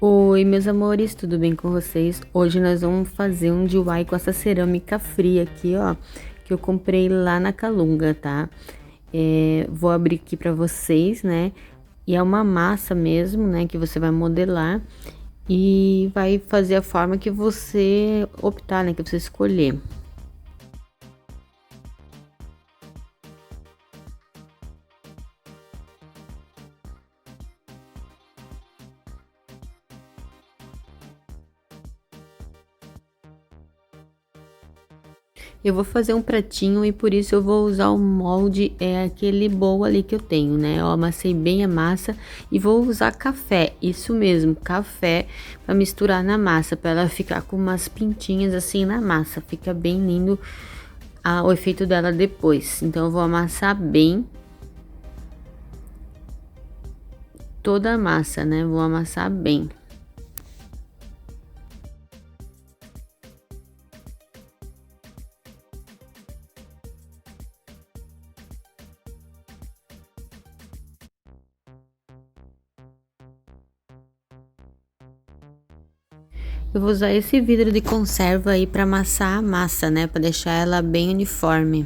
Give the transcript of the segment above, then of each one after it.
Oi, meus amores, tudo bem com vocês? Hoje nós vamos fazer um DIY com essa cerâmica fria aqui, ó, que eu comprei lá na Calunga, tá? Vou abrir aqui pra vocês, né? E é uma massa mesmo, né, que você vai modelar e vai fazer a forma que você optar, né, que você escolher. Eu vou fazer um pratinho e por isso eu vou usar o molde, aquele bowl ali que eu tenho, né? Eu amassei bem a massa e vou usar café, isso mesmo, café, para misturar na massa, para ela ficar com umas pintinhas assim na massa, fica bem lindo o efeito dela depois. Então eu vou amassar bem toda a massa, né? Vou amassar bem. Eu vou usar esse vidro de conserva aí para amassar a massa, né? Para deixar ela bem uniforme.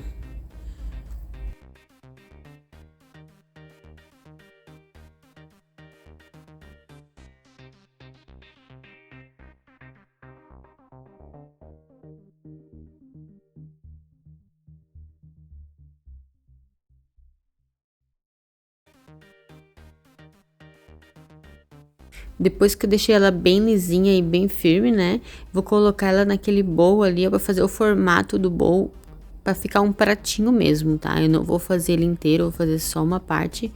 Depois que eu deixei ela bem lisinha e bem firme, né? Vou colocar ela naquele bowl ali, para fazer o formato do bowl, para ficar um pratinho mesmo, tá? Eu não vou fazer ele inteiro, vou fazer só uma parte.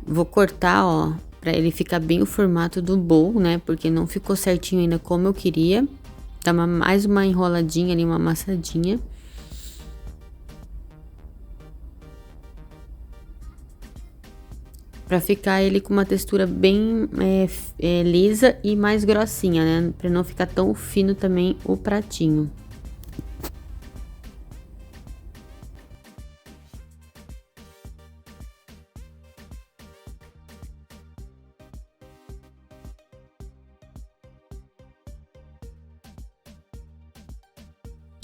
Vou cortar, ó, para ele ficar bem o formato do bowl, né? Porque não ficou certinho ainda como eu queria. Dá mais uma enroladinha ali, uma amassadinha. Para ficar ele com uma textura bem lisa e mais grossinha, né? Para não ficar tão fino também o pratinho.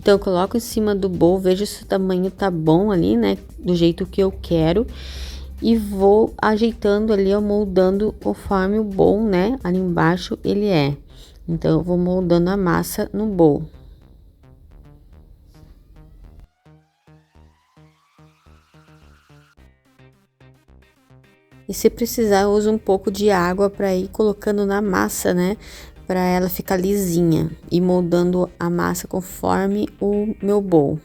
Então, eu coloco em cima do bowl, vejo se o tamanho tá bom ali, né? Do jeito que eu quero. E vou ajeitando ali, ó, moldando conforme o bowl, né? Ali embaixo ele é. Então, eu vou moldando a massa no bowl. E se precisar, eu uso um pouco de água para ir colocando na massa, né? Para ela ficar lisinha e moldando a massa conforme o meu bowl.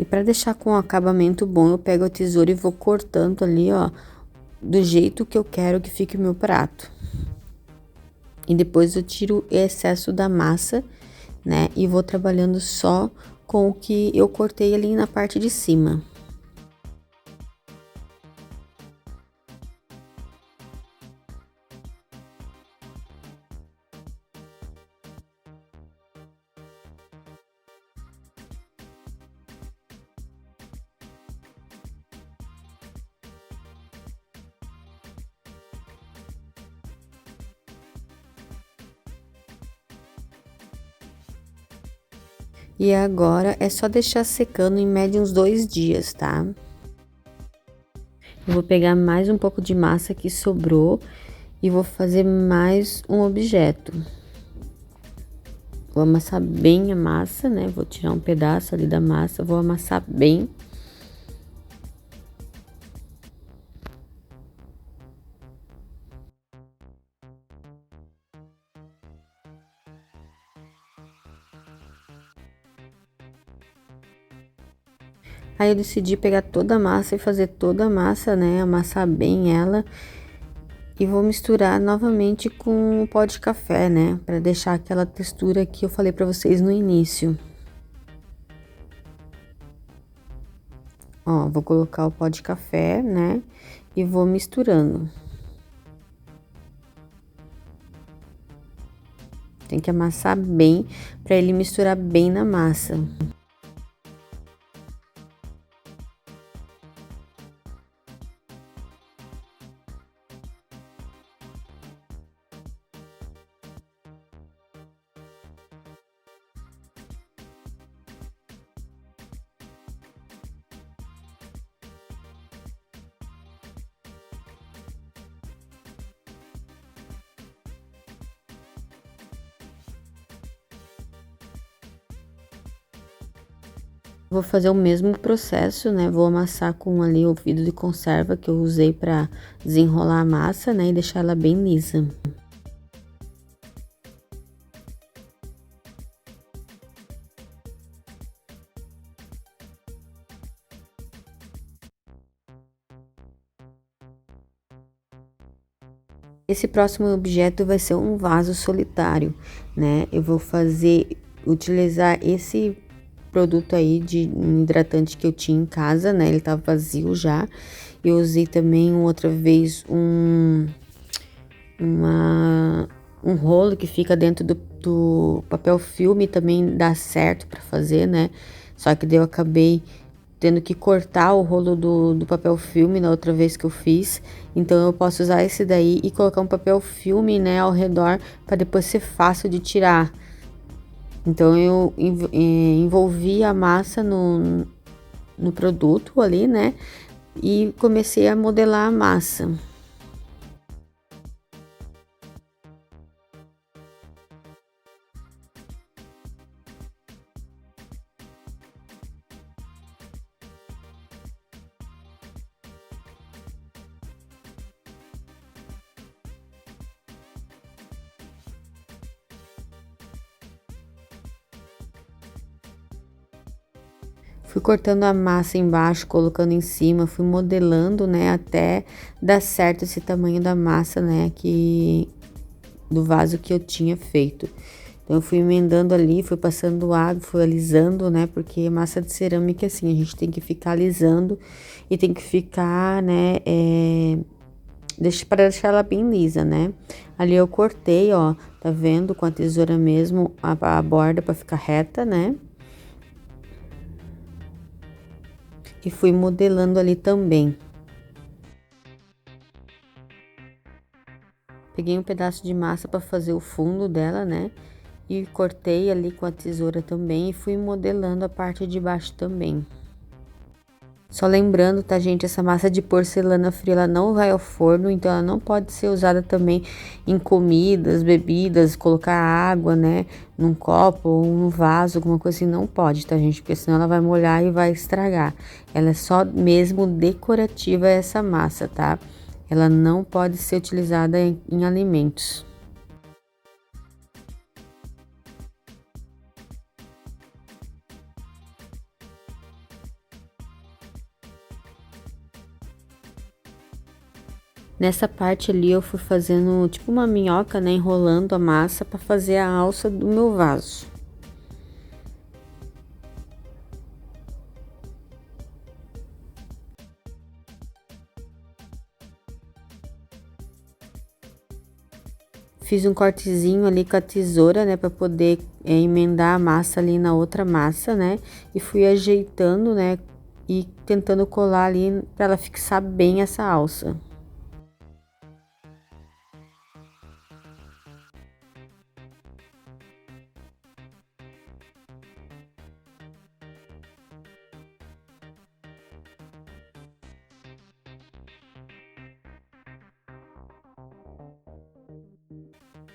E para deixar com um acabamento bom, eu pego a tesoura e vou cortando ali, ó, do jeito que eu quero que fique o meu prato. E depois eu tiro o excesso da massa, né? E vou trabalhando só com o que eu cortei ali na parte de cima. E agora é só deixar secando em média uns 2 dias, tá? Eu vou pegar mais um pouco de massa que sobrou e vou fazer mais um objeto. Vou amassar bem a massa, né? Vou tirar um pedaço ali da massa, vou amassar bem. Aí eu decidi pegar toda a massa e fazer toda a massa, né? Amassar bem ela. E vou misturar novamente com o pó de café, né? Pra deixar aquela textura que eu falei pra vocês no início. Ó, vou colocar o pó de café, né? E vou misturando. Tem que amassar bem pra ele misturar bem na massa. Vou fazer o mesmo processo, né? Vou amassar com ali o vidro de conserva que eu usei para desenrolar a massa, né? E deixar ela bem lisa. Esse próximo objeto vai ser um vaso solitário, né? Eu vou utilizar esse produto aí de um hidratante que eu tinha em casa, né? Ele tava vazio já. Eu usei também outra vez um rolo que fica dentro do papel filme, também dá certo para fazer, né? Só que daí eu acabei tendo que cortar o rolo do papel filme na outra vez que eu fiz. Então eu posso usar esse daí e colocar um papel filme, né, ao redor para depois ser fácil de tirar. Então eu envolvi a massa no produto ali, né? E comecei a modelar a massa. Fui cortando a massa embaixo, colocando em cima, fui modelando, né, até dar certo esse tamanho da massa, né, do vaso que eu tinha feito. Então, eu fui emendando ali, fui passando água, fui alisando, né, porque massa de cerâmica, assim, a gente tem que ficar alisando e tem que ficar, né, para deixar ela bem lisa, né. Ali eu cortei, ó, tá vendo, com a tesoura mesmo, a borda para ficar reta, né. E fui modelando ali também. Peguei um pedaço de massa para fazer o fundo dela, né? E cortei ali com a tesoura também e fui modelando a parte de baixo também. Só lembrando, tá, gente, essa massa de porcelana fria, ela não vai ao forno, então ela não pode ser usada também em comidas, bebidas, colocar água, né, num copo ou num vaso, alguma coisa assim, não pode, tá, gente? Porque senão ela vai molhar e vai estragar. Ela é só mesmo decorativa essa massa, tá? Ela não pode ser utilizada em alimentos. Nessa parte ali eu fui fazendo tipo uma minhoca, né, enrolando a massa para fazer a alça do meu vaso. Fiz um cortezinho ali com a tesoura, né, para poder emendar a massa ali na outra massa, né, e fui ajeitando, né, e tentando colar ali para ela fixar bem essa alça.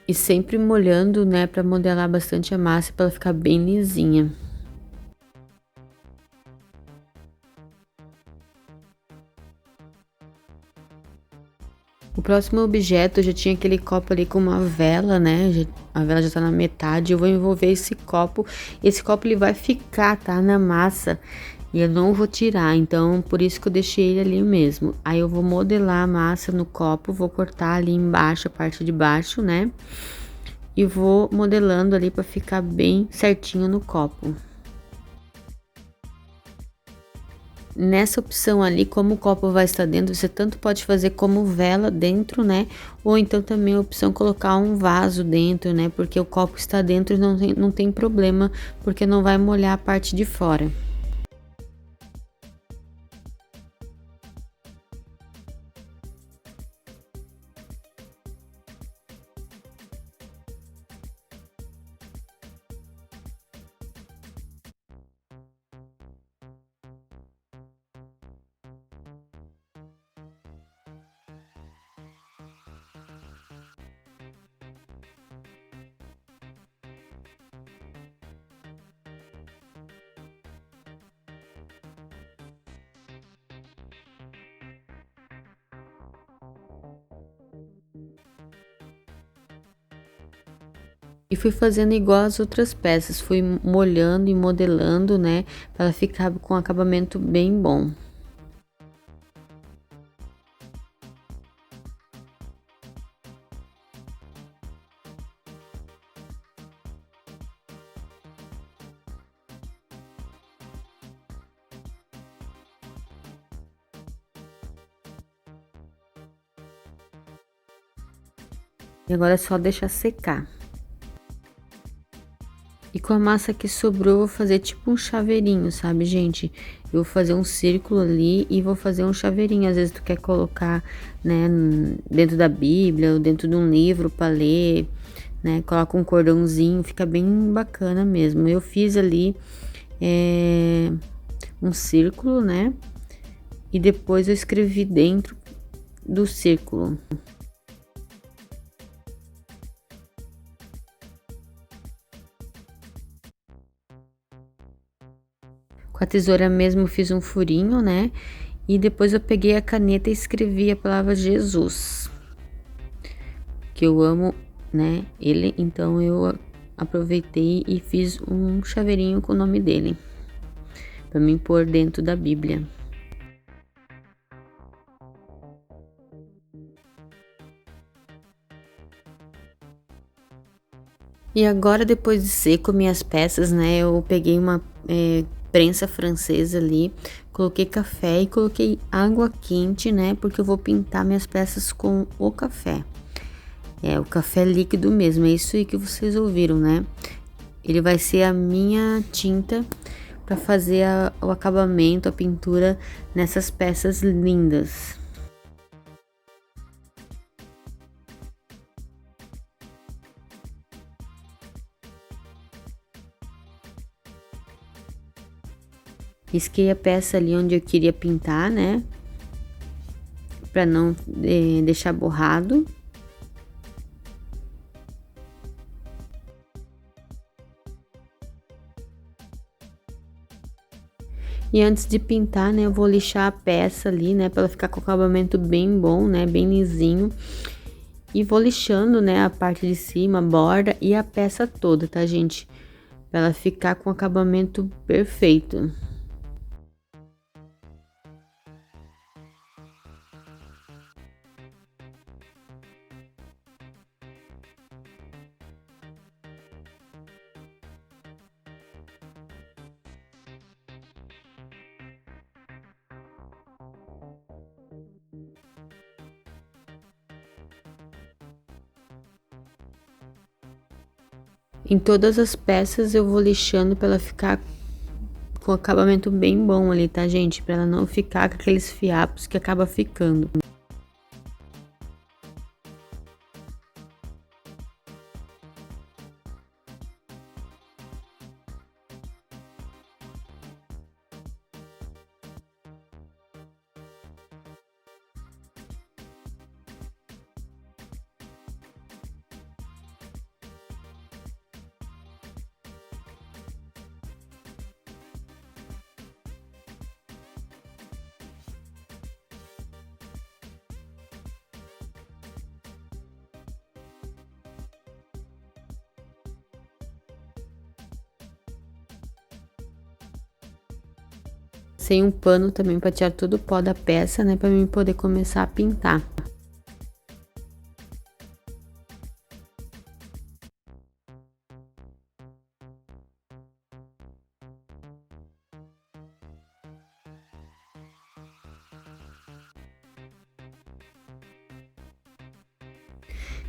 E sempre molhando, né, para modelar bastante a massa para ela ficar bem lisinha. O próximo objeto, eu já tinha aquele copo ali com uma vela, né? A vela já tá na metade. Eu vou envolver esse copo. Esse copo ele vai ficar, tá? Na massa. E eu não vou tirar. Então, por isso que eu deixei ele ali mesmo. Aí eu vou modelar a massa no copo. Vou cortar ali embaixo, a parte de baixo, né? E vou modelando ali para ficar bem certinho no copo. Nessa opção ali, como o copo vai estar dentro, você tanto pode fazer como vela dentro, né? Ou então também a opção colocar um vaso dentro, né? Porque o copo está dentro e não tem problema, porque não vai molhar a parte de fora. E fui fazendo igual as outras peças, fui molhando e modelando, né, para ela ficar com um acabamento bem bom. E agora é só deixar secar. E com a massa que sobrou, eu vou fazer tipo um chaveirinho, sabe, gente? Eu vou fazer um círculo ali e vou fazer um chaveirinho. Às vezes tu quer colocar, né, dentro da Bíblia ou dentro de um livro para ler, né? Coloca um cordãozinho, fica bem bacana mesmo. Eu fiz ali um círculo, né? E depois eu escrevi dentro do círculo. Com a tesoura mesmo eu fiz um furinho, né? E depois eu peguei a caneta e escrevi a palavra Jesus. Que eu amo, né? Ele, então eu aproveitei e fiz um chaveirinho com o nome dele. Pra mim pôr dentro da Bíblia. E agora, depois de seco minhas peças, né? Eu peguei uma prensa francesa ali, coloquei café e coloquei água quente, né? Porque eu vou pintar minhas peças com o café. É, o café líquido mesmo, é isso aí que vocês ouviram, né? Ele vai ser a minha tinta para fazer o acabamento, a pintura nessas peças lindas. Risquei a peça ali onde eu queria pintar, né? Para não deixar borrado. E antes de pintar, né, eu vou lixar a peça ali, né, para ela ficar com o acabamento bem bom, né, bem lisinho. E vou lixando, né, a parte de cima, a borda e a peça toda, tá, gente? Para ela ficar com o acabamento perfeito. Em todas as peças eu vou lixando para ela ficar com acabamento bem bom ali, tá, gente? Para ela não ficar com aqueles fiapos que acaba ficando. Sem um pano também para tirar todo o pó da peça, né, para mim poder começar a pintar.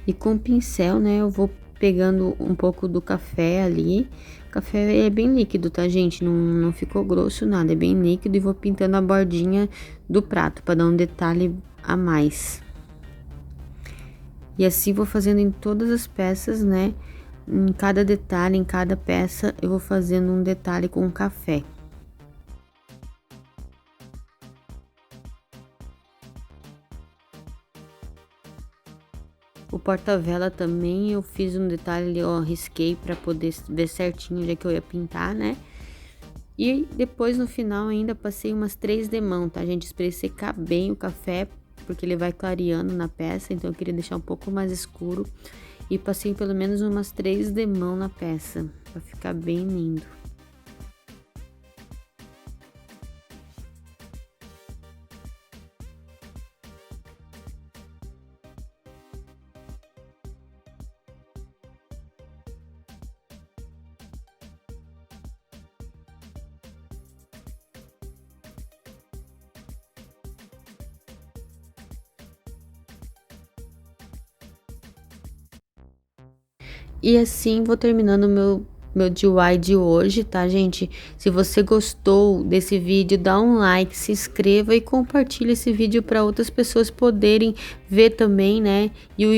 E com o pincel, né, eu vou pegando um pouco do café ali. O café é bem líquido, tá, gente? Não ficou grosso nada, é bem líquido. E vou pintando a bordinha do prato para dar um detalhe a mais. E assim vou fazendo em todas as peças, né? Em cada detalhe, em cada peça, eu vou fazendo um detalhe com café. O porta-vela também eu fiz um detalhe ali, ó, risquei para poder ver certinho onde é que eu ia pintar, né? E depois no final ainda passei umas 3 demão, tá, gente? Esperei secar bem o café, porque ele vai clareando na peça, então eu queria deixar um pouco mais escuro. e passei pelo menos umas 3 demão na peça, pra ficar bem lindo. E assim vou terminando meu DIY de hoje, tá, gente? Se você gostou desse vídeo, dá um like, se inscreva e compartilhe esse vídeo para outras pessoas poderem ver também, né? E o